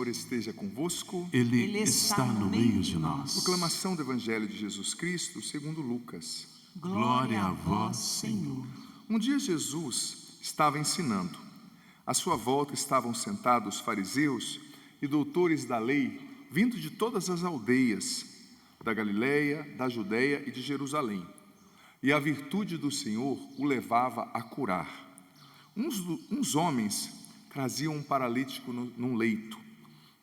Senhor esteja convosco. Ele está no meio de nós. Proclamação do Evangelho de Jesus Cristo segundo Lucas. Glória a vós, Senhor. Um dia Jesus estava ensinando. À sua volta estavam sentados fariseus e doutores da lei, vindo de todas as aldeias, da Galileia, da Judeia e de Jerusalém. E a virtude do Senhor o levava a curar. Uns homens traziam um paralítico num leito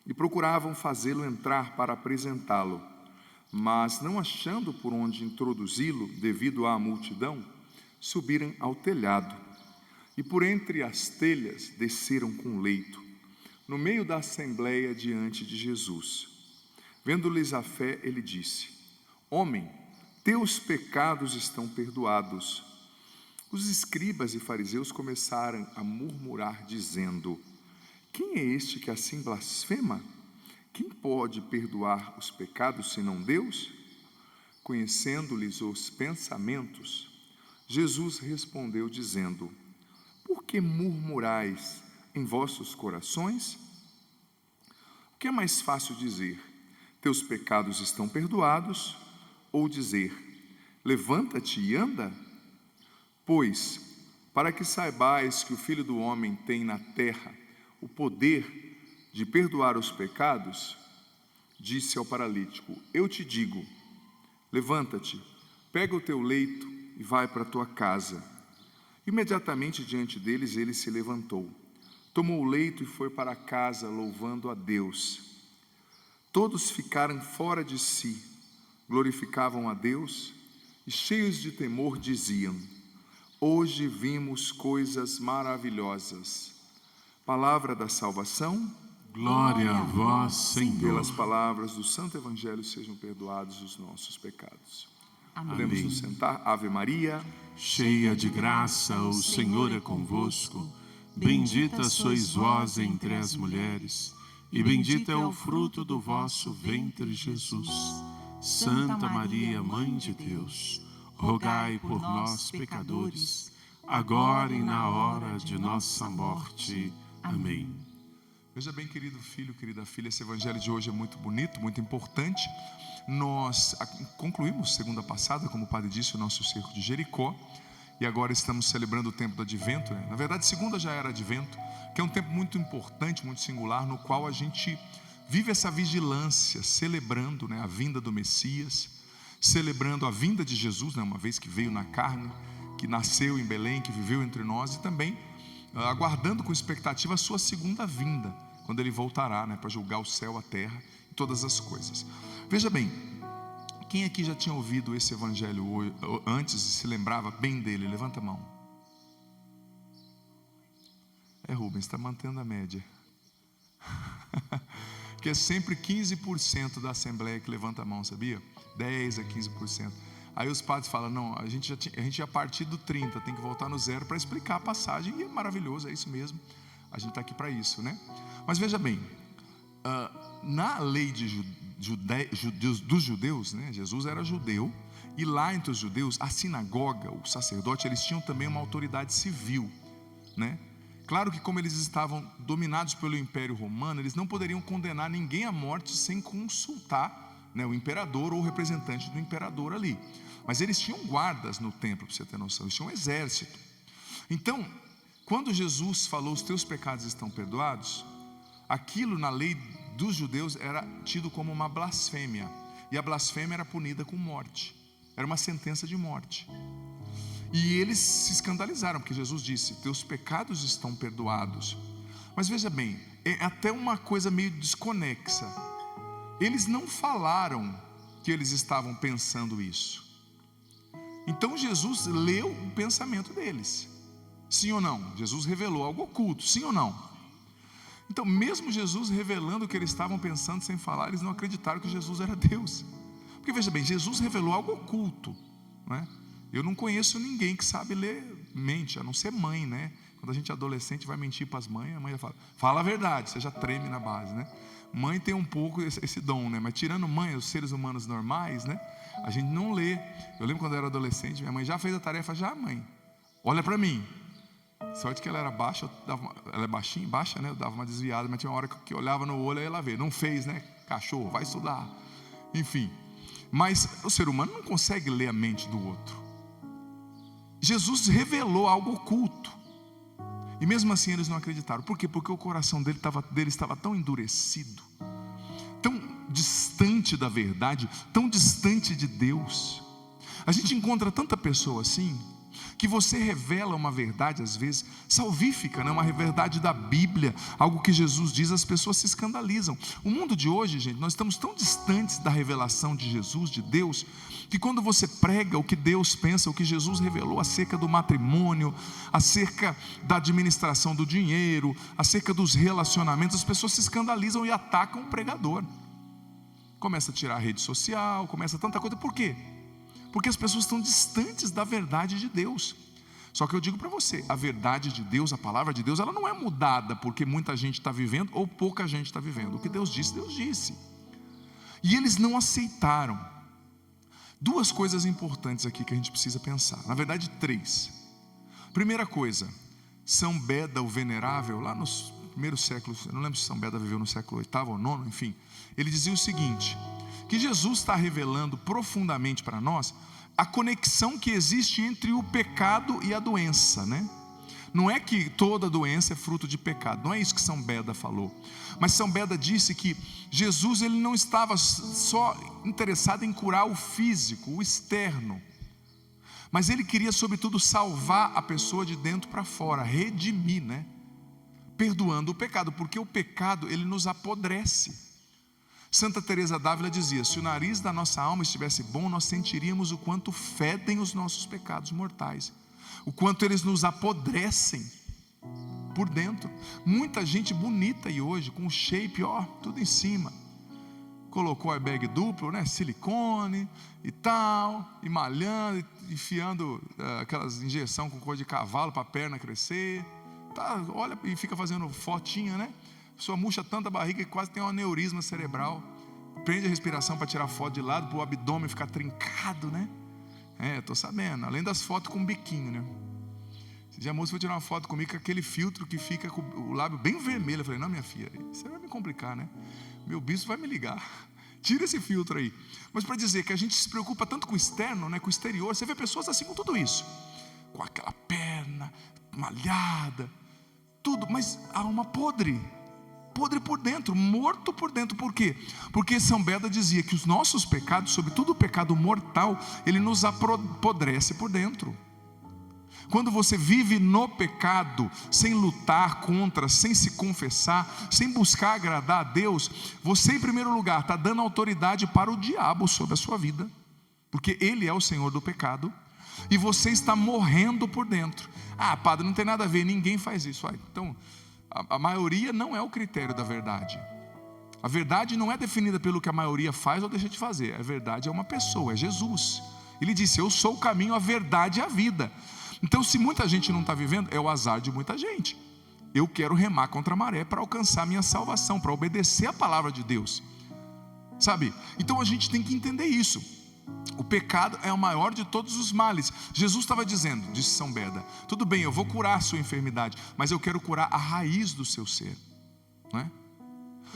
e procuravam fazê-lo entrar para apresentá-lo, mas não achando por onde introduzi-lo devido à multidão, subiram ao telhado e por entre as telhas desceram com o leito, no meio da assembleia diante de Jesus. Vendo-lhes a fé, ele disse: Homem, teus pecados estão perdoados. Os escribas e fariseus começaram a murmurar, dizendo: Quem é este que assim blasfema? Quem pode perdoar os pecados senão Deus? Conhecendo-lhes os pensamentos, Jesus respondeu dizendo: Por que murmurais em vossos corações? O que é mais fácil dizer: Teus pecados estão perdoados, ou dizer: Levanta-te e anda? Pois, para que saibais que o Filho do Homem tem na terra o poder de perdoar os pecados, disse ao paralítico: Eu te digo, levanta-te, pega o teu leito e vai para a tua casa. Imediatamente diante deles ele se levantou, tomou o leito e foi para casa, louvando a Deus. Todos ficaram fora de si, glorificavam a Deus e, cheios de temor, diziam: Hoje vimos coisas maravilhosas. Palavra da salvação. Glória a vós, Senhor. Pelas palavras do Santo Evangelho sejam perdoados os nossos pecados. Podemos nos sentar. Ave Maria, cheia de graça, o Senhor é convosco. Bendita sois vós entre as mulheres, e bendito é o fruto do vosso ventre, Jesus. Santa Maria, Mãe de Deus, rogai por nós, pecadores, agora e na hora de nossa morte. Amém. Veja bem, querido filho, querida filha, esse evangelho de hoje é muito bonito, muito importante. Nós concluímos segunda passada, como o padre disse, o nosso cerco de Jericó, e agora estamos celebrando o tempo do Advento, né? Na verdade, segunda já era Advento, que é um tempo muito importante, muito singular, no qual a gente vive essa vigilância, celebrando, né, a vinda do Messias, celebrando a vinda de Jesus, né, uma vez que veio na carne, que nasceu em Belém, que viveu entre nós, e também aguardando com expectativa a sua segunda vinda, quando ele voltará, né, para julgar o céu, a terra e todas as coisas. Veja bem, quem aqui já tinha ouvido esse evangelho antes e se lembrava bem dele? Levanta a mão. Rubens, está mantendo a média. Que é sempre 15% da assembleia que levanta a mão, sabia? 10 a 15%. Aí os padres falam: não, a gente já partiu do 30, tem que voltar no zero para explicar a passagem. E é maravilhoso, é isso mesmo. A gente está aqui para isso, né? Mas veja bem, na lei dos judeus, né? Jesus era judeu, e lá entre os judeus, a sinagoga, o sacerdote, eles tinham também uma autoridade civil, né? Claro que, como eles estavam dominados pelo Império Romano, eles não poderiam condenar ninguém à morte sem consultar, né, o imperador ou o representante do imperador ali. Mas eles tinham guardas no templo, para você ter noção, eles tinham um exército. Então, quando Jesus falou: os teus pecados estão perdoados, aquilo na lei dos judeus era tido como uma blasfêmia, e a blasfêmia era punida com morte, era uma sentença de morte. E eles se escandalizaram, porque Jesus disse: teus pecados estão perdoados. Mas veja bem, é até uma coisa meio desconexa. Eles não falaram que eles estavam pensando isso. Então Jesus leu o pensamento deles. Sim ou não? Jesus revelou algo oculto, sim ou não? Então, mesmo Jesus revelando o que eles estavam pensando sem falar, eles não acreditaram que Jesus era Deus. Porque veja bem, Jesus revelou algo oculto, né? Eu não conheço ninguém que sabe ler mente, a não ser mãe, né? Quando a gente é adolescente vai mentir para as mães, a mãe já fala a verdade, você já treme na base, né? Mãe tem um pouco esse dom, né? Mas tirando mãe, os seres humanos normais, né? A gente não lê. Eu lembro quando eu era adolescente, minha mãe já fez a tarefa, já, mãe, olha para mim. Sorte que ela era baixa, ela é baixinha, baixa, né? Eu dava uma desviada, mas tinha uma hora que eu olhava no olho, aí ela vê. Não fez, né? Cachorro, vai estudar. Enfim. Mas o ser humano não consegue ler a mente do outro. Jesus revelou algo oculto. E mesmo assim eles não acreditaram. Por quê? Porque o coração dele estava tão endurecido, tão distante da verdade, tão distante de Deus. A gente encontra tanta pessoa assim, que você revela uma verdade às vezes salvífica, né? Uma verdade da Bíblia, algo que Jesus diz, as pessoas se escandalizam. O mundo de hoje, gente, nós estamos tão distantes da revelação de Jesus, de Deus, que quando você prega o que Deus pensa, o que Jesus revelou acerca do matrimônio, acerca da administração do dinheiro, acerca dos relacionamentos, as pessoas se escandalizam e atacam o pregador. Começa a tirar a rede social, começa tanta coisa. Por quê? Porque as pessoas estão distantes da verdade de Deus. Só que eu digo para você, a verdade de Deus, a palavra de Deus, ela não é mudada porque muita gente está vivendo ou pouca gente está vivendo. O que Deus disse, Deus disse. E eles não aceitaram. Duas coisas importantes aqui que a gente precisa pensar. Na verdade, três. Primeira coisa, São Beda o Venerável, lá nos primeiros séculos, eu não lembro se São Beda viveu no século 8º ou 9º, enfim. Ele dizia o seguinte, que Jesus está revelando profundamente para nós a conexão que existe entre o pecado e a doença, né? Não é que toda doença é fruto de pecado, não é isso que São Beda falou. Mas São Beda disse que Jesus, ele não estava só interessado em curar o físico, o externo, mas ele queria sobretudo salvar a pessoa de dentro para fora, redimir, né? Perdoando o pecado, porque o pecado ele nos apodrece. Santa Teresa d'Ávila dizia, se o nariz da nossa alma estivesse bom, nós sentiríamos o quanto fedem os nossos pecados mortais, o quanto eles nos apodrecem por dentro. Muita gente bonita aí hoje, com o shape, tudo em cima, colocou airbag duplo, né, silicone e tal, e malhando, enfiando aquelas injeção com cor de cavalo para a perna crescer, tá, olha, e fica fazendo fotinha, né? A pessoa murcha tanta barriga que quase tem um aneurisma cerebral. Prende a respiração para tirar foto de lado, para o abdômen ficar trincado, né? Estou sabendo. Além das fotos com biquinho, né? Esse dia a moça foi tirar uma foto comigo com aquele filtro que fica com o lábio bem vermelho. Eu falei, não, minha filha, isso vai me complicar, né? Meu bispo vai me ligar. Tira esse filtro aí. Mas para dizer que a gente se preocupa tanto com o externo, né? Com o exterior. Você vê pessoas assim com tudo isso. Com aquela perna malhada, tudo, mas a alma podre por dentro, morto por dentro. Por quê? Porque São Beda dizia que os nossos pecados, sobretudo o pecado mortal, ele nos apodrece por dentro. Quando você vive no pecado, sem lutar contra, sem se confessar, sem buscar agradar a Deus, você em primeiro lugar está dando autoridade para o diabo sobre a sua vida, porque ele é o senhor do pecado, e você está morrendo por dentro. Padre, não tem nada a ver, ninguém faz isso. Então a maioria não é o critério da verdade. A verdade não é definida pelo que a maioria faz ou deixa de fazer. A verdade é uma pessoa, é Jesus. Ele disse, eu sou o caminho, a verdade e a vida. Então se muita gente não está vivendo, é o azar de muita gente. Eu quero remar contra a maré para alcançar a minha salvação, para obedecer a palavra de Deus, sabe? Então a gente tem que entender isso. O pecado é o maior de todos os males. Jesus estava dizendo, disse São Beda, tudo bem, eu vou curar a sua enfermidade, mas eu quero curar a raiz do seu ser, não é?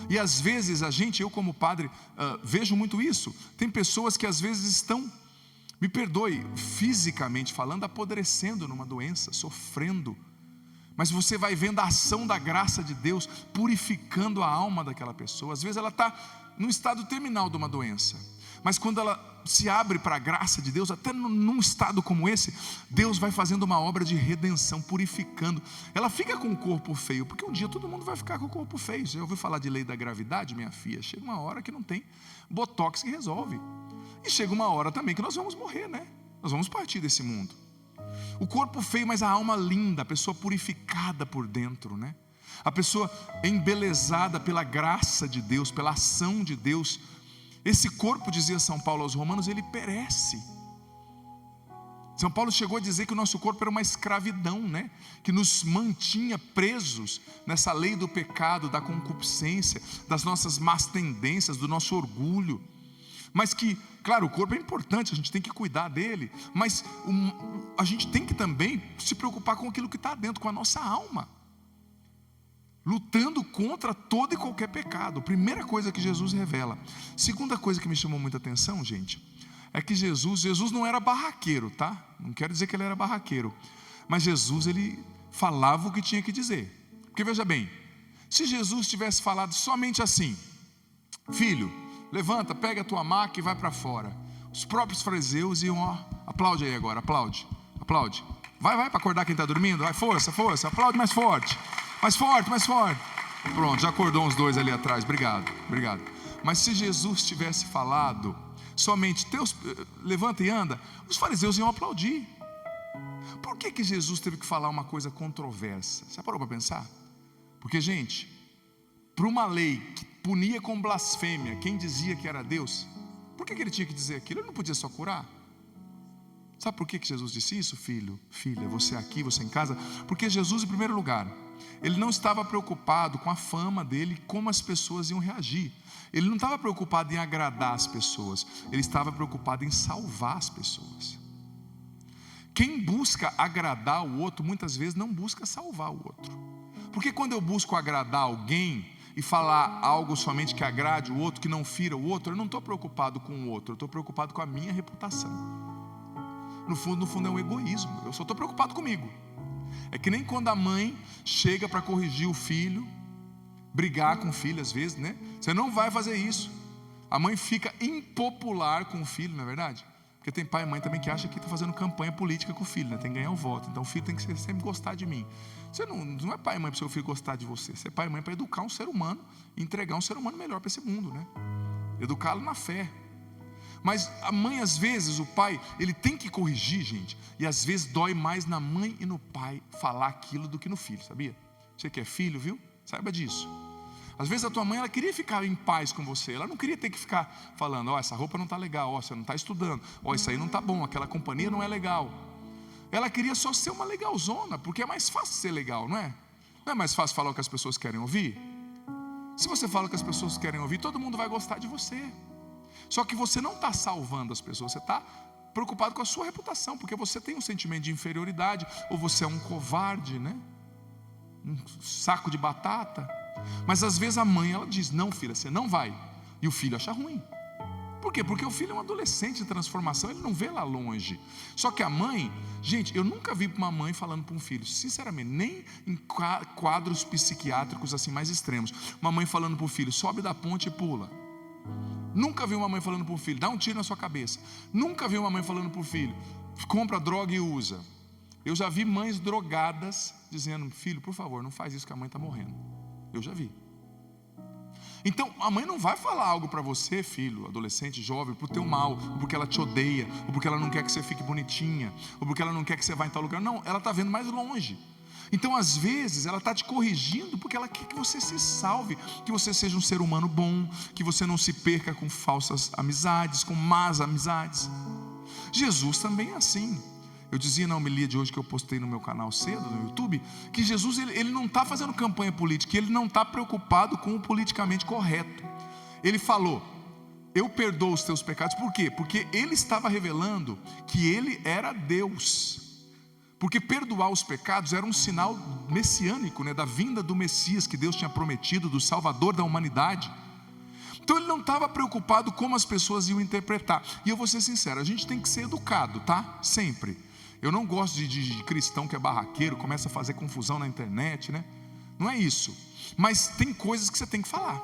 E às vezes eu como padre vejo muito isso. Tem pessoas que às vezes estão, me perdoe, fisicamente falando, apodrecendo numa doença, sofrendo, mas você vai vendo a ação da graça de Deus purificando a alma daquela pessoa. Às vezes ela está no estado terminal de uma doença, mas quando ela se abre para a graça de Deus, até num estado como esse, Deus vai fazendo uma obra de redenção, purificando. Ela fica com o corpo feio, porque um dia todo mundo vai ficar com o corpo feio. Você já ouviu falar de lei da gravidade, minha filha? Chega uma hora que não tem botox que resolve. E chega uma hora também que nós vamos morrer, né? Nós vamos partir desse mundo. O corpo feio, mas a alma linda, a pessoa purificada por dentro, né? A pessoa embelezada pela graça de Deus, pela ação de Deus. Esse corpo, dizia São Paulo aos Romanos, ele perece. São Paulo chegou a dizer que o nosso corpo era uma escravidão, né? Que nos mantinha presos nessa lei do pecado, da concupiscência, das nossas más tendências, do nosso orgulho. Mas que, claro, o corpo é importante, a gente tem que cuidar dele, mas a gente tem que também se preocupar com aquilo que está dentro, com a nossa alma, lutando contra todo e qualquer pecado. Primeira coisa que Jesus revela. Segunda coisa que me chamou muita atenção, gente, é que Jesus não era barraqueiro, tá? Não quero dizer que ele era barraqueiro, mas Jesus, ele falava o que tinha que dizer. Porque veja bem, se Jesus tivesse falado somente assim: filho, levanta, pega a tua maca e vai para fora, os próprios fariseus iam, ó, aplaude aí agora, aplaude, vai para acordar quem está dormindo, vai, força, aplaude mais forte, pronto, já acordou uns dois ali atrás, obrigado. Mas se Jesus tivesse falado somente, levanta e anda, os fariseus iam aplaudir. Por que Jesus teve que falar uma coisa controversa? Você parou para pensar? Porque, gente, para uma lei que punia com blasfêmia quem dizia que era Deus, por que ele tinha que dizer aquilo? Ele não podia só curar. Sabe por que Jesus disse isso, filho, filha, você aqui, você em casa? Porque Jesus, em primeiro lugar, ele não estava preocupado com a fama dele, como as pessoas iam reagir. Ele não estava preocupado em agradar as pessoas, ele estava preocupado em salvar as pessoas. Quem busca agradar o outro, muitas vezes não busca salvar o outro. Porque quando eu busco agradar alguém e falar algo somente que agrade o outro, que não fira o outro, eu não estou preocupado com o outro, eu estou preocupado com a minha reputação. No fundo é um egoísmo, eu só estou preocupado comigo. É que nem quando a mãe chega para corrigir o filho, brigar com o filho às vezes, né? Você não vai fazer isso. A mãe fica impopular com o filho, não é verdade? Porque tem pai e mãe também que acha que está fazendo campanha política com o filho, né? Tem que ganhar o voto, então o filho tem que sempre gostar de mim. Você não é pai e mãe para o seu filho gostar de você. Você é pai e mãe para educar um ser humano e entregar um ser humano melhor para esse mundo, né? Educá-lo na fé. Mas a mãe, às vezes, o pai, ele tem que corrigir, gente. E às vezes dói mais na mãe e no pai falar aquilo do que no filho, sabia? Você que é filho, viu? Saiba disso. Às vezes a tua mãe, ela queria ficar em paz com você. Ela não queria ter que ficar falando: ó, essa roupa não está legal, ó, você não está estudando, ó, isso aí não está bom, aquela companhia não é legal. Ela queria só ser uma legalzona, porque é mais fácil ser legal, não é? Não é mais fácil falar o que as pessoas querem ouvir? Se você fala o que as pessoas querem ouvir, todo mundo vai gostar de você. Só que você não está salvando as pessoas, você está preocupado com a sua reputação, porque você tem um sentimento de inferioridade, ou você é um covarde, né? Um saco de batata. Mas às vezes a mãe, ela diz: não, filha, você não vai. E o filho acha ruim. Por quê? Porque o filho é um adolescente em transformação, ele não vê lá longe. Só que a mãe, gente, eu nunca vi uma mãe falando para um filho, sinceramente, nem em quadros psiquiátricos assim mais extremos, uma mãe falando para o filho: sobe da ponte e pula. Nunca vi uma mãe falando para o filho: dá um tiro na sua cabeça. Nunca vi uma mãe falando para o filho: compra droga e usa. Eu já vi mães drogadas dizendo: filho, por favor, não faz isso que a mãe está morrendo. Eu já vi. Então a mãe não vai falar algo para você, filho, adolescente, jovem, para o teu mal, ou porque ela te odeia, ou porque ela não quer que você fique bonitinha, ou porque ela não quer que você vá em tal lugar. Não, ela está vendo mais longe. Então às vezes ela está te corrigindo porque ela quer que você se salve, que você seja um ser humano bom, que você não se perca com falsas amizades, com más amizades. Jesus também é assim. Eu dizia na homilia de hoje que eu postei no meu canal cedo, no YouTube, que Jesus ele não está fazendo campanha política, ele não está preocupado com o politicamente correto. Ele falou: eu perdoo os teus pecados. Por quê? Porque ele estava revelando que ele era Deus. Porque perdoar os pecados era um sinal messiânico, né, da vinda do Messias que Deus tinha prometido, do Salvador da humanidade. Então ele não estava preocupado como as pessoas iam interpretar. E eu vou ser sincero, a gente tem que ser educado, tá? Sempre. Eu não gosto de cristão que é barraqueiro, começa a fazer confusão na internet, né? Não é isso. Mas tem coisas que você tem que falar.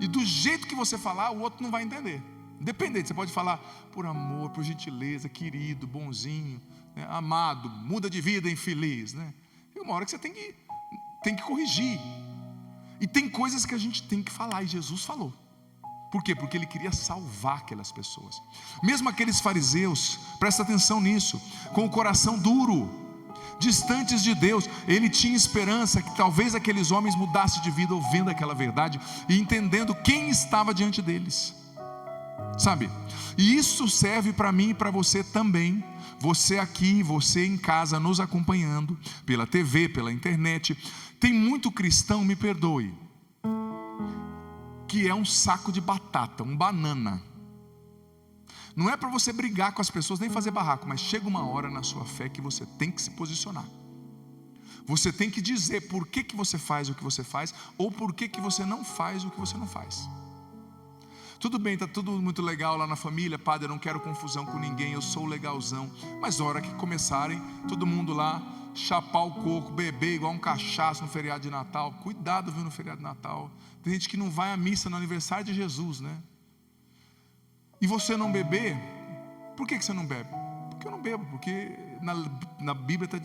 E do jeito que você falar, o outro não vai entender. Independente, você pode falar por amor, por gentileza, querido, bonzinho, né? Amado, muda de vida, infeliz, né? E uma hora que você tem que corrigir. E tem coisas que a gente tem que falar, e Jesus falou. Por quê? Porque ele queria salvar aquelas pessoas. Mesmo aqueles fariseus, presta atenção nisso, com o coração duro, distantes de Deus, ele tinha esperança que talvez aqueles homens mudassem de vida ouvindo aquela verdade e entendendo quem estava diante deles. Sabe? E isso serve para mim e para você também. Você aqui, você em casa nos acompanhando pela TV, pela internet. Tem muito cristão, me perdoe, que é um saco de batata, um banana. Não é para você brigar com as pessoas, nem fazer barraco, mas chega uma hora na sua fé que você tem que se posicionar. Você tem que dizer por que você faz o que você faz, ou por que você não faz o que você não faz. Tudo bem, está tudo muito legal lá na família, padre, eu não quero confusão com ninguém, eu sou legalzão. Mas a hora que começarem, todo mundo lá, chapar o coco, beber igual um cachaço no feriado de Natal. Cuidado, viu, no feriado de Natal. Tem gente que não vai à missa no aniversário de Jesus, né? E você não beber, por que você não bebe? Porque eu não bebo, porque na Bíblia está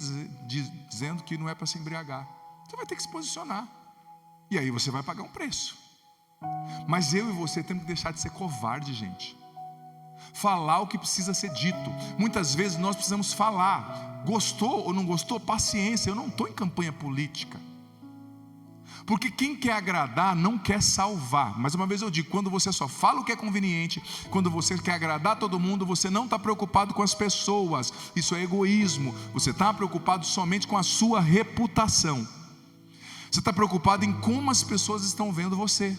dizendo que não é para se embriagar. Você vai ter que se posicionar, e aí você vai pagar um preço. Mas eu e você temos que deixar de ser covarde, gente. Falar o que precisa ser dito. Muitas vezes nós precisamos falar. Gostou ou não gostou? Paciência, eu não estou em campanha política. Porque quem quer agradar não quer salvar. Mais uma vez eu digo, quando você só fala o que é conveniente, quando você quer agradar todo mundo, você não está preocupado com as pessoas. Isso é egoísmo. Você está preocupado somente com a sua reputação. Você está preocupado em como as pessoas estão vendo você.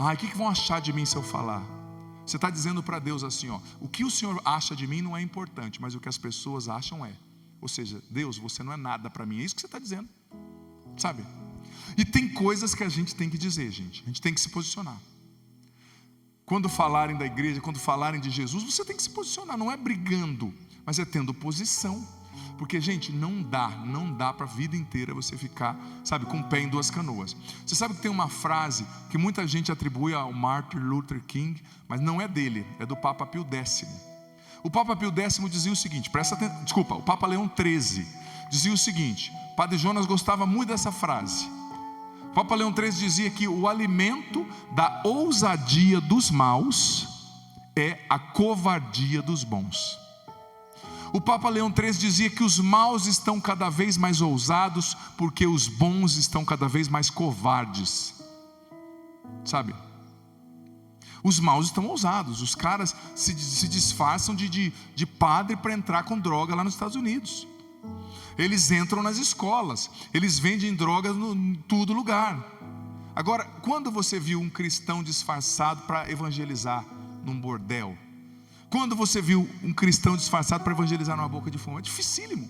O que vão achar de mim se eu falar? Você está dizendo para Deus assim, o que o Senhor acha de mim não é importante, mas o que as pessoas acham é. Ou seja, Deus, você não é nada para mim. É isso que você está dizendo, sabe? E tem coisas que a gente tem que dizer, gente. A gente tem que se posicionar. Quando falarem da igreja, quando falarem de Jesus, você tem que se posicionar. Não é brigando, mas é tendo posição. Porque, gente, não dá para a vida inteira você ficar, sabe, com o pé em duas canoas. Você sabe que tem uma frase que muita gente atribui ao Martin Luther King, mas não é dele, é do Papa Pio X. O Papa Pio X dizia o seguinte, o Papa Leão XIII dizia o seguinte, Padre Jonas gostava muito dessa frase. O Papa Leão XIII dizia que o alimento da ousadia dos maus é a covardia dos bons. O Papa Leão XIII dizia que os maus estão cada vez mais ousados, porque os bons estão cada vez mais covardes. Sabe? Os maus estão ousados. Os caras se disfarçam de padre para entrar com droga lá nos Estados Unidos. Eles entram nas escolas. Eles vendem drogas em todo lugar. Agora, quando você viu um cristão disfarçado para evangelizar num bordel? Quando você viu um cristão disfarçado para evangelizar numa boca de fumo? É dificílimo.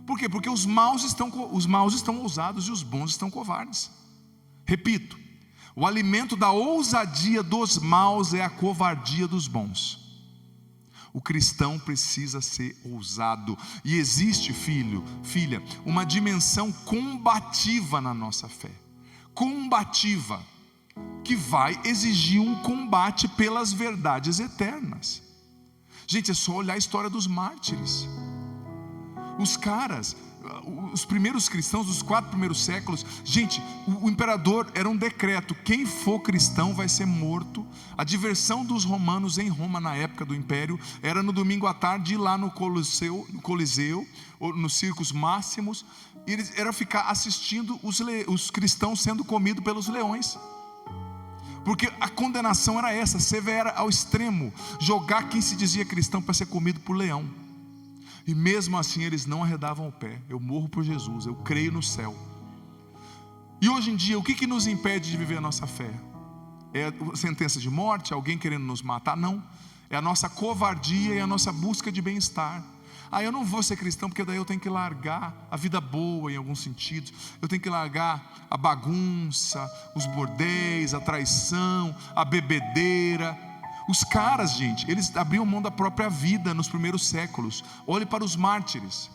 Por quê? Porque os maus estão ousados e os bons estão covardes. Repito, o alimento da ousadia dos maus é a covardia dos bons. O cristão precisa ser ousado. E existe, filha, uma dimensão combativa na nossa fé. Combativa. Que vai exigir um combate pelas verdades eternas. Gente, é só olhar a história dos mártires. Os caras, os primeiros cristãos dos 4 primeiros séculos, gente, o imperador era um decreto: quem for cristão vai ser morto. A diversão dos romanos em Roma na época do império era no domingo à tarde ir lá no Coliseu, ou nos Circos Máximos, era ficar assistindo os cristãos sendo comidos pelos leões. Porque a condenação era essa, severa ao extremo, jogar quem se dizia cristão para ser comido por leão. E mesmo assim eles não arredavam o pé. Eu morro por Jesus, eu creio no céu. E hoje em dia, o que nos impede de viver a nossa fé? É a sentença de morte? Alguém querendo nos matar? Não, é a nossa covardia e a nossa busca de bem-estar. Eu não vou ser cristão porque daí eu tenho que largar a vida boa em alguns sentidos. Eu tenho que largar a bagunça, os bordéis, a traição, a bebedeira. Os caras, gente, eles abriam mão da própria vida nos primeiros séculos. Olhe para os mártires.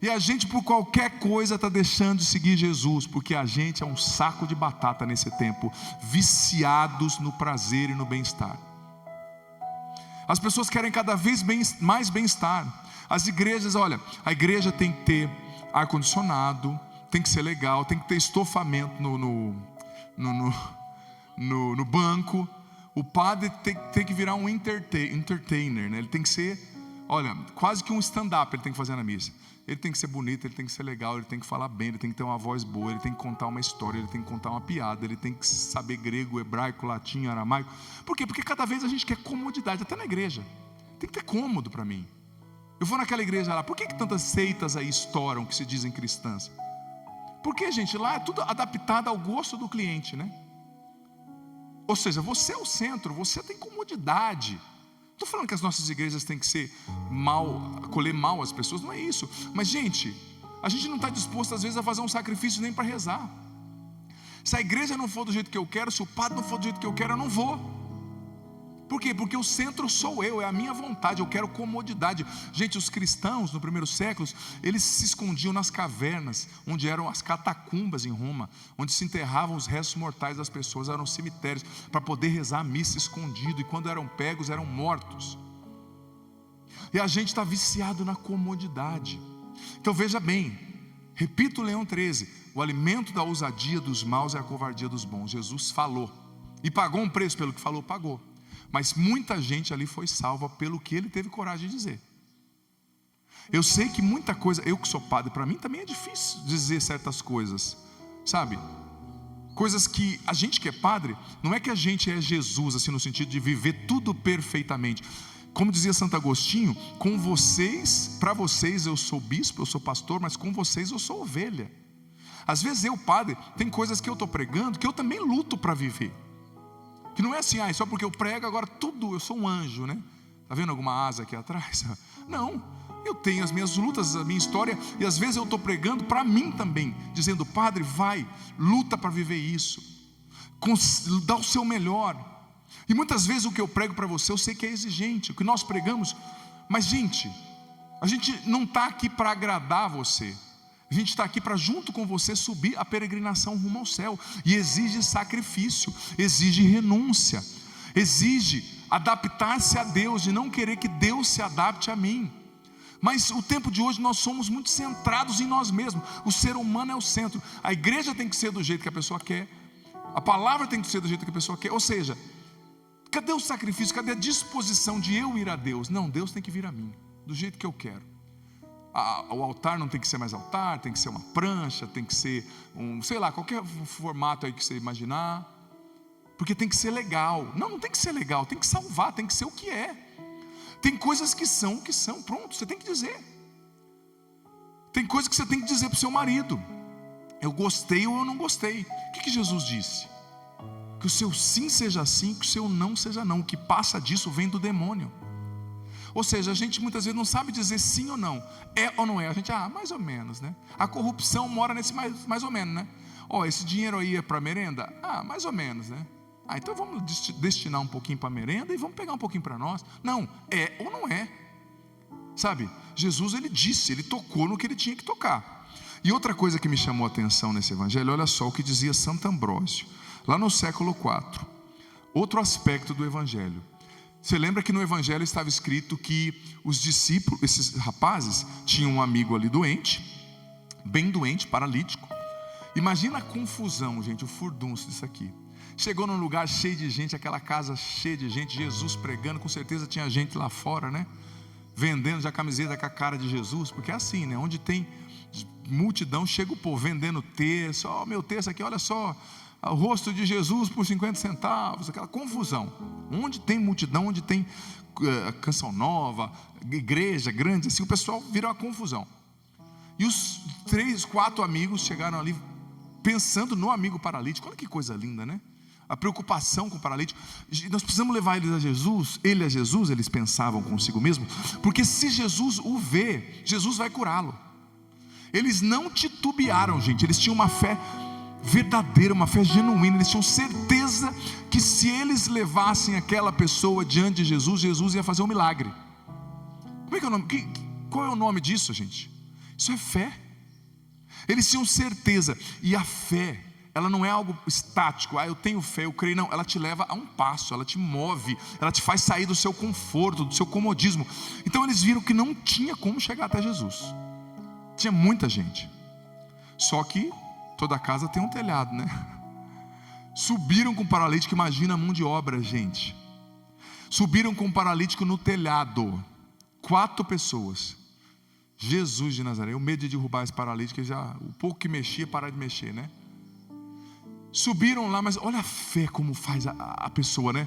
E a gente por qualquer coisa está deixando de seguir Jesus, porque a gente é um saco de batata nesse tempo, viciados no prazer e no bem-estar. As pessoas querem cada vez mais bem-estar. As igrejas, olha, a igreja tem que ter ar-condicionado, tem que ser legal, tem que ter estofamento no banco. O padre tem que virar um entertainer, né? Ele tem que ser, olha, quase que um stand-up ele tem que fazer na missa. Ele tem que ser bonito, ele tem que ser legal, ele tem que falar bem, ele tem que ter uma voz boa, ele tem que contar uma história, ele tem que contar uma piada, ele tem que saber grego, hebraico, latim, aramaico. Por quê? Porque cada vez a gente quer comodidade, até na igreja. Tem que ter cômodo para mim. Eu vou naquela igreja lá, por que tantas seitas aí estouram que se dizem cristãs? Porque, gente, lá é tudo adaptado ao gosto do cliente, né? Ou seja, você é o centro, você tem comodidade. Não estou falando que as nossas igrejas têm que ser acolher mal as pessoas, não é isso. Mas gente, a gente não está disposto às vezes a fazer um sacrifício nem para rezar. Se a igreja não for do jeito que eu quero, se o padre não for do jeito que eu quero, eu não vou. Por quê? Porque o centro sou eu, é a minha vontade, eu quero comodidade. Gente, os cristãos no primeiro século, eles se escondiam nas cavernas, onde eram as catacumbas em Roma, onde se enterravam os restos mortais das pessoas, eram cemitérios, para poder rezar a missa escondido, e quando eram pegos, eram mortos. E a gente está viciado na comodidade. Então veja bem, repito Leão 13, o alimento da ousadia dos maus é a covardia dos bons. Jesus falou, e pagou um preço pelo que falou, pagou. Mas muita gente ali foi salva pelo que ele teve coragem de dizer. Eu sei que muita coisa, eu que sou padre, para mim também é difícil dizer certas coisas, sabe? Coisas que a gente que é padre, não é que a gente é Jesus, assim, no sentido de viver tudo perfeitamente. Como dizia Santo Agostinho, com vocês, para vocês eu sou bispo, eu sou pastor, mas com vocês eu sou ovelha. Às vezes eu, padre, tem coisas que eu estou pregando que eu também luto para viver. Que não é assim, só porque eu prego agora tudo, eu sou um anjo, né? Está vendo alguma asa aqui atrás? Não, eu tenho as minhas lutas, a minha história. E às vezes eu estou pregando para mim também, dizendo, padre, vai, luta para viver isso, dá o seu melhor. E muitas vezes o que eu prego para você, eu sei que é exigente, o que nós pregamos. Mas gente, a gente não está aqui para agradar você. A gente está aqui para junto com você subir a peregrinação rumo ao céu. E exige sacrifício, exige renúncia, exige adaptar-se a Deus e não querer que Deus se adapte a mim. Mas o tempo de hoje nós somos muito centrados em nós mesmos. O ser humano é o centro. A igreja tem que ser do jeito que a pessoa quer, a palavra tem que ser do jeito que a pessoa quer. Ou seja, cadê o sacrifício? Cadê a disposição de eu ir a Deus? Não, Deus tem que vir a mim, do jeito que eu quero. O altar não tem que ser mais altar, tem que ser uma prancha, tem que ser sei lá, qualquer formato aí que você imaginar, porque tem que ser legal. Não tem que ser legal, tem que salvar, tem que ser o que é. Tem coisas que são, pronto, você tem que dizer. Tem coisas que você tem que dizer para o seu marido, eu gostei ou eu não gostei. O que Jesus disse? Que o seu sim seja sim, que o seu não seja não. O que passa disso vem do demônio. Ou seja, a gente muitas vezes não sabe dizer sim ou não, é ou não é. A gente, mais ou menos, né? A corrupção mora nesse mais ou menos, né? Esse dinheiro aí é para merenda? Mais ou menos, né? Então vamos destinar um pouquinho para merenda e vamos pegar um pouquinho para nós. Não, é ou não é. Sabe, Jesus ele disse, ele tocou no que ele tinha que tocar. E outra coisa que me chamou a atenção nesse evangelho, olha só o que dizia Santo Ambrósio, lá no século IV. Outro aspecto do evangelho. Você lembra que no evangelho estava escrito que os discípulos, esses rapazes, tinham um amigo ali doente, bem doente, paralítico. Imagina a confusão, gente, o furdunço disso aqui. Chegou num lugar cheio de gente, aquela casa cheia de gente, Jesus pregando, com certeza tinha gente lá fora, né? Vendendo já camiseta com a cara de Jesus, porque é assim, né? Onde tem multidão, chega o povo vendendo terço, meu terço aqui, olha só, o rosto de Jesus por 50 centavos, aquela confusão. Onde tem multidão, onde tem canção nova, igreja grande, assim, o pessoal vira uma confusão. E os 3, 4 amigos chegaram ali pensando no amigo paralítico. Olha que coisa linda, né? A preocupação com o paralítico. Nós precisamos levar eles a Jesus. Ele a Jesus, eles pensavam consigo mesmo, porque se Jesus o vê, Jesus vai curá-lo. Eles não titubearam, gente. Eles tinham uma fé verdadeira, uma fé genuína. Eles tinham certeza que se eles levassem aquela pessoa diante de Jesus, Jesus ia fazer um milagre. Como é que é o nome? Qual é o nome disso, gente? Isso é fé. Eles tinham certeza. E a fé, ela não é algo estático. Eu tenho fé, eu creio. Não, ela te leva a um passo, ela te move, ela te faz sair do seu conforto, do seu comodismo. Então eles viram que não tinha como chegar até Jesus. Tinha muita gente. Só que toda casa tem um telhado, né? Subiram com o paralítico. Imagina a mão de obra, gente. Subiram com o paralítico no telhado. 4 pessoas. Jesus de Nazaré. O medo de derrubar esse paralítico, o pouco que mexia, parar de mexer, né? Subiram lá, mas olha a fé como faz a pessoa, né?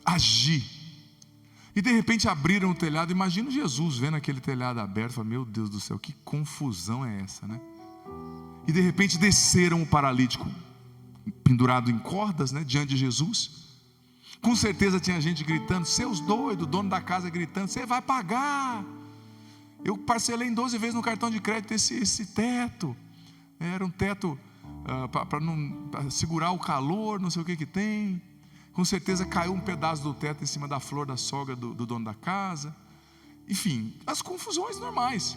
Agir. E de repente abriram o telhado. Imagina Jesus vendo aquele telhado aberto. Fala, meu Deus do céu, que confusão é essa, né? E de repente desceram o paralítico pendurado em cordas, né, diante de Jesus. Com certeza tinha gente gritando, seus doidos, o dono da casa gritando, você vai pagar. Eu parcelei em 12 vezes no cartão de crédito esse teto. Era um teto para segurar o calor, não sei o que tem. Com certeza caiu um pedaço do teto em cima da flor da sogra do dono da casa. Enfim, as confusões normais.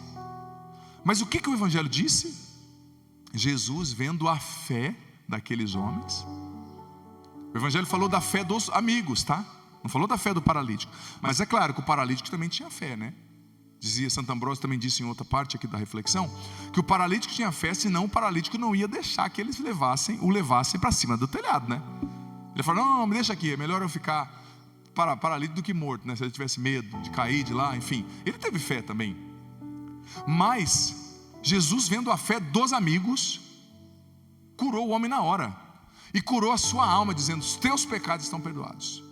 Mas o que o Evangelho disse? Jesus, vendo a fé daqueles homens. O Evangelho falou da fé dos amigos, tá? Não falou da fé do paralítico. Mas é claro que o paralítico também tinha fé, né? Dizia Santo Ambrósio, também disse em outra parte aqui da reflexão, que o paralítico tinha fé, senão o paralítico não ia deixar que eles o levassem para cima do telhado, né? Ele falou, não, me deixa aqui, é melhor eu ficar paralítico do que morto, né? Se ele tivesse medo de cair de lá, enfim. Ele teve fé também. Mas Jesus, vendo a fé dos amigos, curou o homem na hora. E curou a sua alma, dizendo, os teus pecados estão perdoados.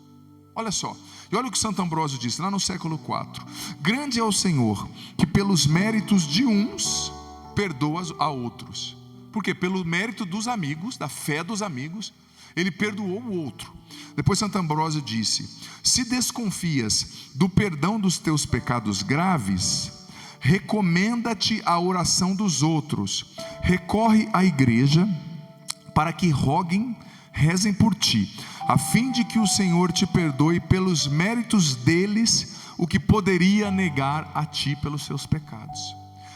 Olha só, e olha o que Santo Ambrósio disse lá no século IV. Grande é o Senhor, que pelos méritos de uns, perdoa a outros. Por quê? Pelo mérito dos amigos, da fé dos amigos, ele perdoou o outro. Depois Santo Ambrósio disse, se desconfias do perdão dos teus pecados graves, recomenda-te a oração dos outros. Recorre à igreja, para que rezem por ti, a fim de que o Senhor te perdoe pelos méritos deles, o que poderia negar a ti pelos seus pecados.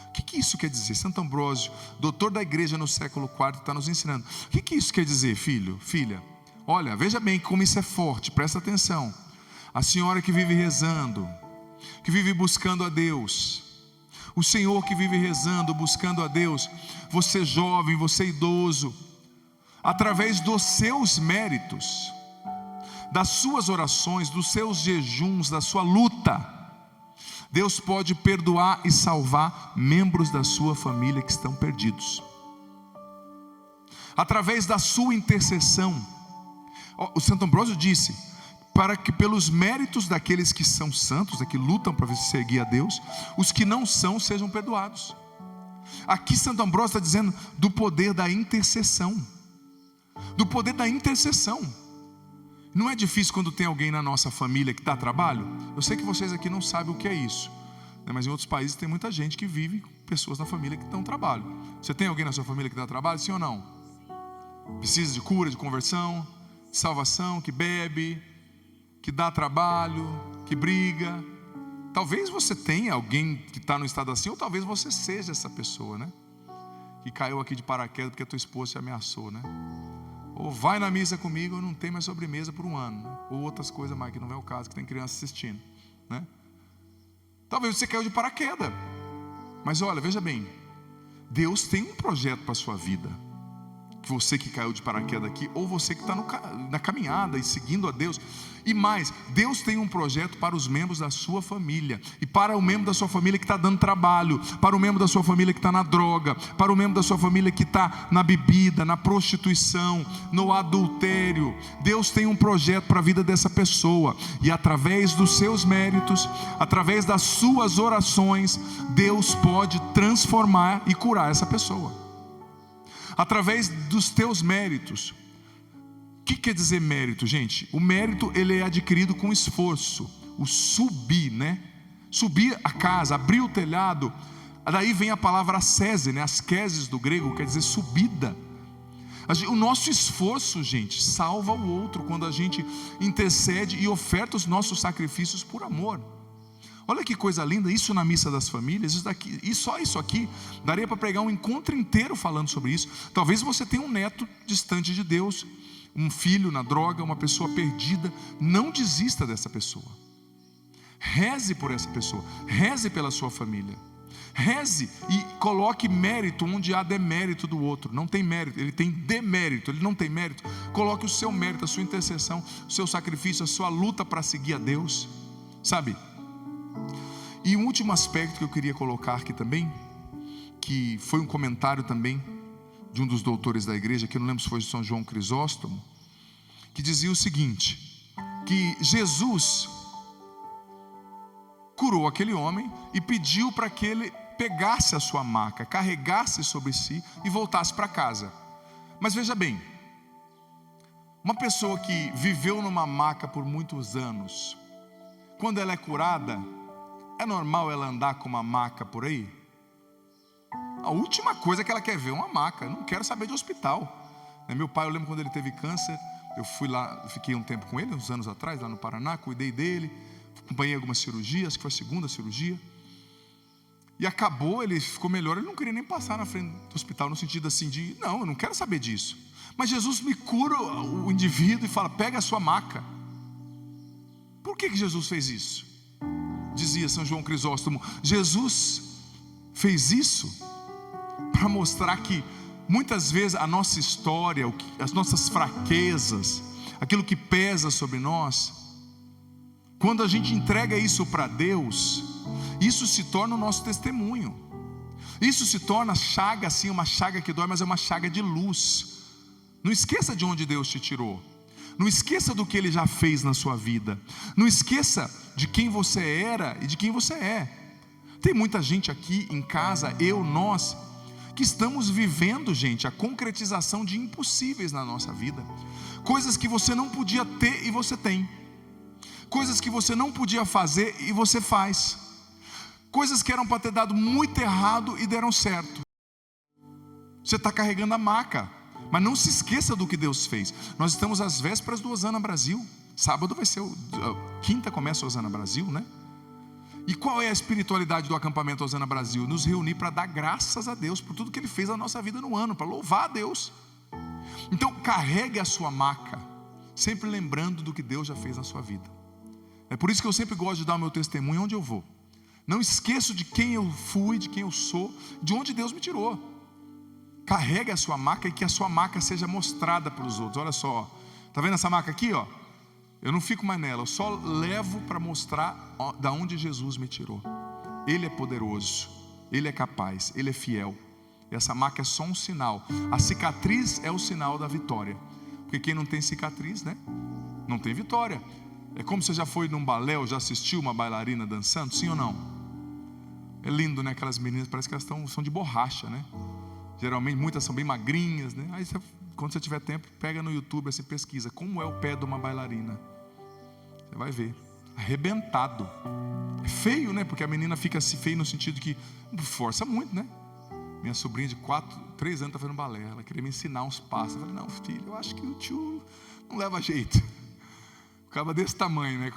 O que isso quer dizer? Santo Ambrósio, doutor da igreja no século IV, está nos ensinando. O que isso quer dizer, filho, filha? Olha, veja bem como isso é forte, presta atenção. A senhora que vive rezando, que vive buscando a Deus, o senhor que vive rezando, buscando a Deus, você jovem, você idoso, através dos seus méritos, das suas orações, dos seus jejuns, da sua luta, Deus pode perdoar e salvar membros da sua família que estão perdidos. Através da sua intercessão, o Santo Ambrósio disse, para que pelos méritos daqueles que são santos, que lutam para seguir a Deus, os que não são sejam perdoados. Aqui Santo Ambrósio está dizendo do poder da intercessão. Do poder da intercessão. Não é difícil quando tem alguém na nossa família que dá trabalho? Eu sei que vocês aqui não sabem o que é isso, né? Mas em outros países tem muita gente que vive com pessoas na família que dão trabalho. Você tem alguém na sua família que dá trabalho, sim ou não? Precisa de cura, de conversão, de salvação, que bebe, que dá trabalho, que briga. Talvez você tenha alguém que está no estado assim, ou talvez você seja essa pessoa, né? Que caiu aqui de paraquedas porque a tua esposa te ameaçou, né? Ou vai na missa comigo, ou não tem mais sobremesa por um ano, né? Ou outras coisas mais, que não é o caso, que tem criança assistindo, né? Talvez você caiu de paraquedas. Mas olha, veja bem, Deus tem um projeto para a sua vida. Você que caiu de paraquedas aqui, ou você que está na caminhada e seguindo a Deus. E mais, Deus tem um projeto para os membros da sua família, e para o membro da sua família que está dando trabalho, para o membro da sua família que está na droga, para o membro da sua família que está na bebida, na prostituição, no adultério. Deus tem um projeto para a vida dessa pessoa, e através dos seus méritos, através das suas orações, Deus pode transformar e curar essa pessoa. Através dos teus méritos. O que quer dizer mérito, gente? O mérito, ele é adquirido com esforço. O subir, né? Subir a casa, abrir o telhado. Daí vem a palavra ascese, né? Asceses do grego, quer dizer subida. O nosso esforço, gente, salva o outro quando a gente intercede e oferta os nossos sacrifícios por amor. Olha que coisa linda, isso na missa das famílias, isso daqui, e só isso aqui, daria para pregar um encontro inteiro falando sobre isso. Talvez você tenha um neto distante de Deus, um filho na droga, uma pessoa perdida. Não desista dessa pessoa. Reze por essa pessoa, reze pela sua família. Reze e coloque mérito onde há demérito do outro. Não tem mérito, ele tem demérito, ele não tem mérito. Coloque o seu mérito, a sua intercessão, o seu sacrifício, a sua luta para seguir a Deus. Sabe? E um último aspecto que eu queria colocar aqui também, que foi um comentário também de um dos doutores da igreja, que eu não lembro se foi de São João Crisóstomo, que dizia o seguinte, que Jesus curou aquele homem e pediu para que ele pegasse a sua maca, carregasse sobre si e voltasse para casa. Mas veja bem, Uma pessoa que viveu numa maca por muitos anos, quando ela é curada, é normal ela andar com uma maca por aí? A última coisa que ela quer ver é uma maca. Eu não quero saber de hospital. Meu pai, eu lembro quando ele teve câncer, eu fui lá, fiquei um tempo com ele, uns anos atrás, lá no Paraná, cuidei dele, acompanhei algumas cirurgias, acho que foi a segunda cirurgia. E acabou, ele ficou melhor, ele não queria nem passar na frente do hospital, no sentido assim de, não, eu não quero saber disso. Mas Jesus me cura o indivíduo e fala, pega a sua maca. Por que Jesus fez isso? Dizia São João Crisóstomo, Jesus fez isso para mostrar que muitas vezes a nossa história, as nossas fraquezas, aquilo que pesa sobre nós, quando a gente entrega isso para Deus, isso se torna o nosso testemunho. Isso se torna chaga, sim, uma chaga que dói, mas é uma chaga de luz. Não esqueça de onde Deus te tirou. Não esqueça do que Ele já fez na sua vida. Não esqueça de quem você era e de quem você é. Tem muita gente aqui em casa, nós, que estamos vivendo, gente, a concretização de impossíveis na nossa vida. Coisas que você não podia ter e você tem. Coisas que você não podia fazer e você faz. Coisas que eram para ter dado muito errado e deram certo. Você está carregando a maca. Mas não se esqueça do que Deus fez. Nós estamos às vésperas do Hosana Brasil. Sábado vai ser quinta começa o Hosana Brasil, né? E qual é a espiritualidade do acampamento Hosana Brasil? Nos reunir para dar graças a Deus por tudo que Ele fez na nossa vida no ano, para louvar a Deus. Então carregue a sua maca, sempre lembrando do que Deus já fez na sua vida. É por isso que eu sempre gosto de dar o meu testemunho onde eu vou. Não esqueço de quem eu fui, de quem eu sou, de onde Deus me tirou. Carregue a sua maca e que a sua maca seja mostrada para os outros. Olha só, está vendo essa maca aqui? Eu não fico mais nela, eu só levo para mostrar da onde Jesus me tirou. Ele é poderoso, Ele é capaz, Ele é fiel. Essa maca é só um sinal. A cicatriz é o sinal da vitória. Porque quem não tem cicatriz, né? Não tem vitória. É como você já foi num balé ou já assistiu uma bailarina dançando, sim ou não? É lindo, né? Aquelas meninas, parece que elas são de borracha, né? Geralmente muitas são bem magrinhas, né? Aí quando você tiver tempo, pega no YouTube, assim, pesquisa como é o pé de uma bailarina. Você vai ver, arrebentado. É feio, né? Porque a menina fica assim feia no sentido que força muito, né? Minha sobrinha de 3 anos está fazendo balé. Ela queria me ensinar uns passos. Eu falei, não, filho, eu acho que o tio não leva jeito. Ficava desse tamanho, né?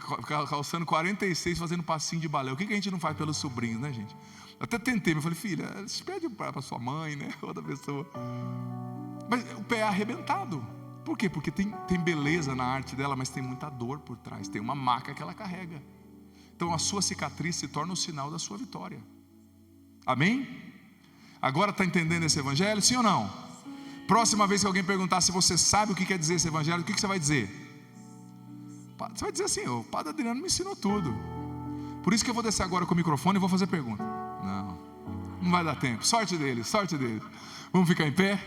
Calçando 46, fazendo passinho de balé. O que a gente não faz pelos sobrinhos, né, gente? Até tentei, mas eu falei, filha, pede para sua mãe, né? Outra pessoa. Mas o pé é arrebentado. Por quê? Porque tem beleza na arte dela, mas tem muita dor por trás. Tem uma maca que ela carrega. Então a sua cicatriz se torna o sinal da sua vitória. Amém? Agora está entendendo esse evangelho? Sim ou não? Próxima vez que alguém perguntar se você sabe o que quer dizer esse evangelho, o que você vai dizer? Você vai dizer assim, o Padre Adriano me ensinou tudo. Por isso que eu vou descer agora com o microfone e vou fazer pergunta. Não vai dar tempo. Sorte dele, sorte dele. Vamos ficar em pé?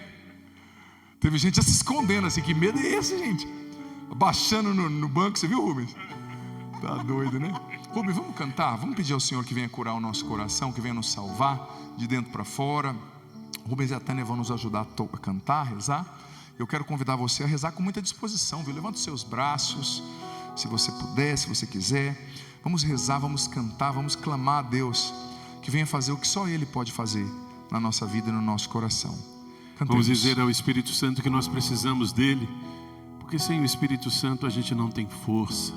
Teve gente já se escondendo assim. Que medo é esse, gente? Baixando no banco, você viu, Rubens? Tá doido, né? Rubens, vamos cantar? Vamos pedir ao Senhor que venha curar o nosso coração, que venha nos salvar de dentro para fora. Rubens e a Tânia vão nos ajudar a cantar, a rezar. Eu quero convidar você a rezar com muita disposição, viu? Levanta os seus braços, se você puder, se você quiser. Vamos rezar, vamos cantar, vamos clamar a Deus que venha fazer o que só Ele pode fazer na nossa vida e no nosso coração. Cantemos. Vamos dizer ao Espírito Santo que nós precisamos dele, porque sem o Espírito Santo a gente não tem força,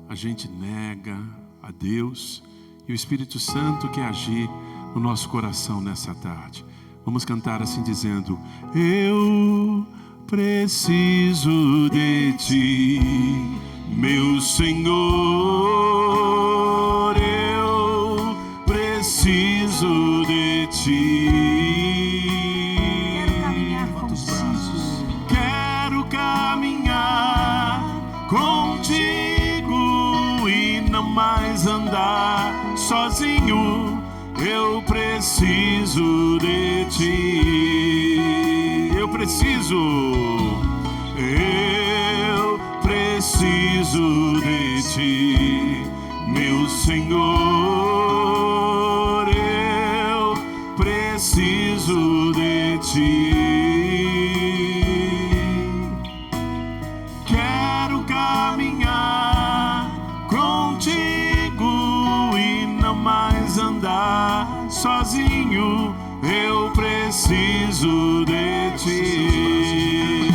a gente nega a Deus, e o Espírito Santo quer agir no nosso coração nessa tarde. Vamos cantar assim dizendo: eu preciso de ti, meu Senhor, eu preciso de ti. Quero caminhar contigo e não mais andar sozinho. Eu preciso de ti. Eu preciso de ti, meu Senhor, eu preciso de ti. preciso de ti.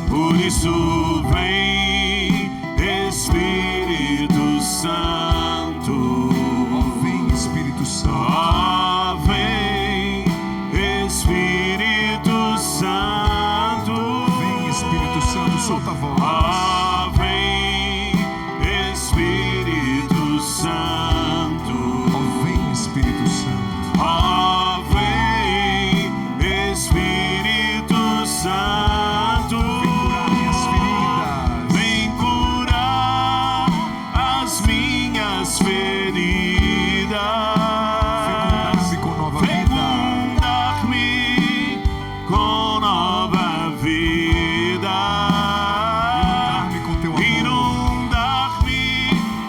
Por isso vem, Espírito Santo. Ó, vem, Espírito Santo. Ó, vem, Espírito Santo. Vem, Espírito Santo, solta a voz. Ó, vem, Espírito Santo. Ó, vem, Espírito Santo. Ó, vem, Espírito Santo. Vem curar minhas feridas. Vem curar as minhas feridas. Vem curar-me com nova Vem vida. curar-me com nova vida. Inundar-me com teu amor. Inundar-me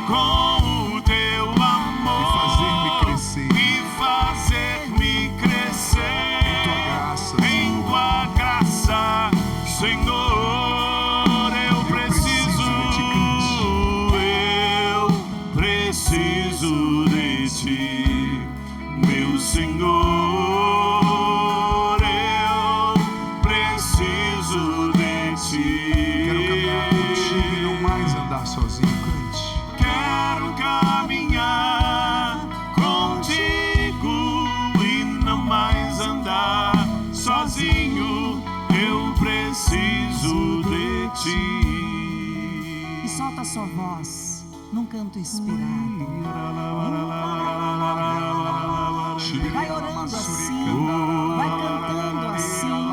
com o teu amor. E fazer-me crescer. E fazer-me crescer Em tua graça, em tua graça, Senhor. Eu preciso de ti, meu Senhor. Eu preciso de ti. Quero caminhar contigo e não mais andar sozinho. Cante. Quero caminhar contigo e não mais andar sozinho. Eu preciso de ti. E solta a sua voz num canto inspirado. Vai orando assim, vai cantando assim.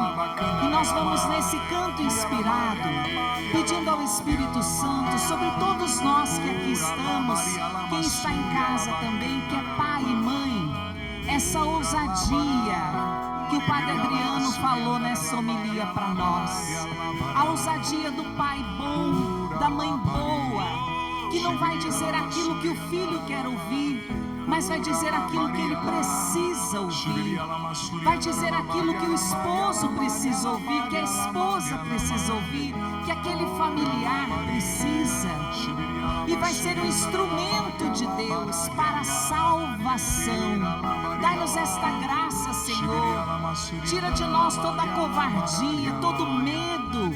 E nós vamos nesse canto inspirado, pedindo ao Espírito Santo sobre todos nós que aqui estamos, quem está em casa também, que é pai e mãe, essa ousadia que o Padre Adriano falou nessa homilia para nós. A ousadia do pai bom, da mãe boa, que não vai dizer aquilo que o filho quer ouvir, mas vai dizer aquilo que ele precisa ouvir. Vai dizer aquilo que o esposo precisa ouvir, que a esposa precisa ouvir, que aquele familiar precisa. E vai ser um instrumento de Deus para a salvação. Dai-nos esta graça, Senhor. Tira de nós toda a covardia, todo medo.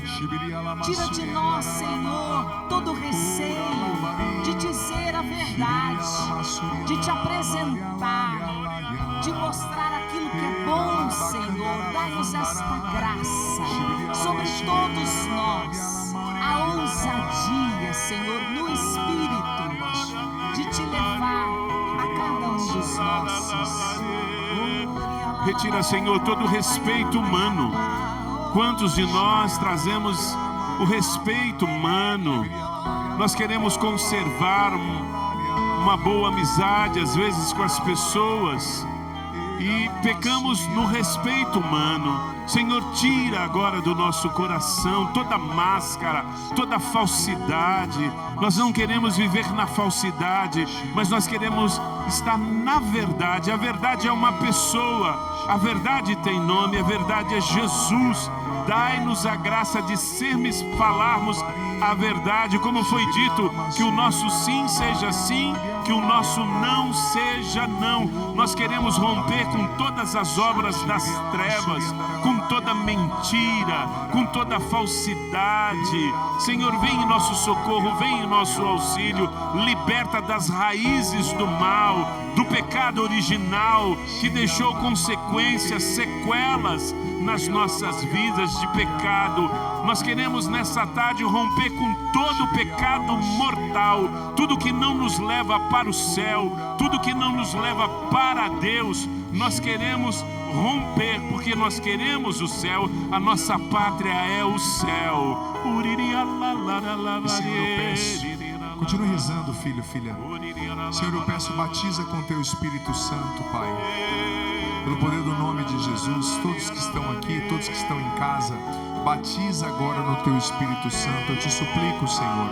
Tira de nós, Senhor, todo receio de dizer a verdade, de te apresentar, de mostrar aquilo que é bom, Senhor. Dai-nos esta graça sobre todos nós, a ousadia, Senhor, no Espírito, de te levar a cada um dos nossos. Retira, Senhor, todo o respeito humano. Quantos de nós trazemos o respeito humano? Nós queremos conservar uma boa amizade, às vezes, com as pessoas, e pecamos no respeito humano. Senhor, tira agora do nosso coração toda máscara, toda falsidade. Nós não queremos viver na falsidade, mas nós queremos estar na verdade. A verdade é uma pessoa, a verdade tem nome, a verdade é Jesus. Dai-nos a graça de falarmos a verdade, como foi dito, que o nosso sim seja sim, que o nosso não seja não. Nós queremos romper com todas as obras das trevas, com toda mentira, com toda falsidade. Senhor, vem em nosso socorro, vem em nosso auxílio, liberta das raízes do mal, do pecado original que deixou consequências, sequelas nas nossas vidas de pecado. Nós queremos nessa tarde romper com todo o pecado mortal, tudo que não nos leva para o céu, tudo que não nos leva para Deus. Nós queremos romper, porque nós queremos o céu, a nossa pátria é o céu. Senhor, eu peço, continue rezando, filho, filha. Senhor, eu peço, batiza com teu Espírito Santo, Pai. Pelo poder do nome de Jesus, todos que estão aqui, todos que estão em casa, batiza agora no teu Espírito Santo. Eu te suplico, Senhor,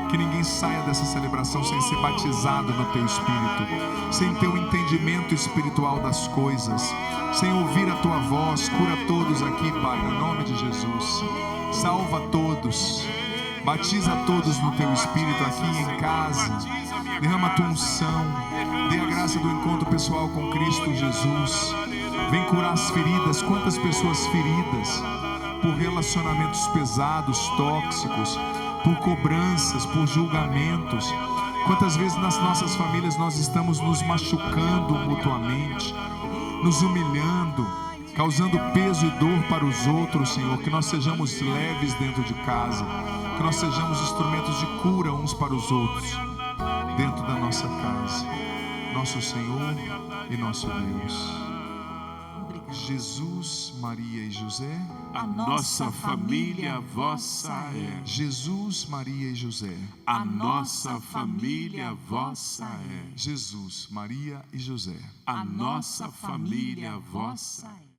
que ninguém saia dessa celebração sem ser batizado no teu Espírito, sem ter o entendimento espiritual das coisas, sem ouvir a tua voz. Cura todos aqui, Pai, no nome de Jesus. Salva todos, batiza todos no teu Espírito aqui em casa. Derrama a tua unção, dê a graça do encontro pessoal com Cristo Jesus. Vem curar as feridas. Quantas pessoas feridas por relacionamentos pesados, tóxicos, por cobranças, por julgamentos. Quantas vezes nas nossas famílias nós estamos nos machucando mutuamente, nos humilhando, causando peso e dor para os outros, Senhor. Que nós sejamos leves dentro de casa, que nós sejamos instrumentos de cura uns para os outros, dentro da nossa casa. Nosso Senhor e nosso Deus. Jesus, Maria e José, a nossa família vossa é. Jesus, Maria e José, A nossa família vossa é. Jesus, Maria e José. A nossa família vossa é.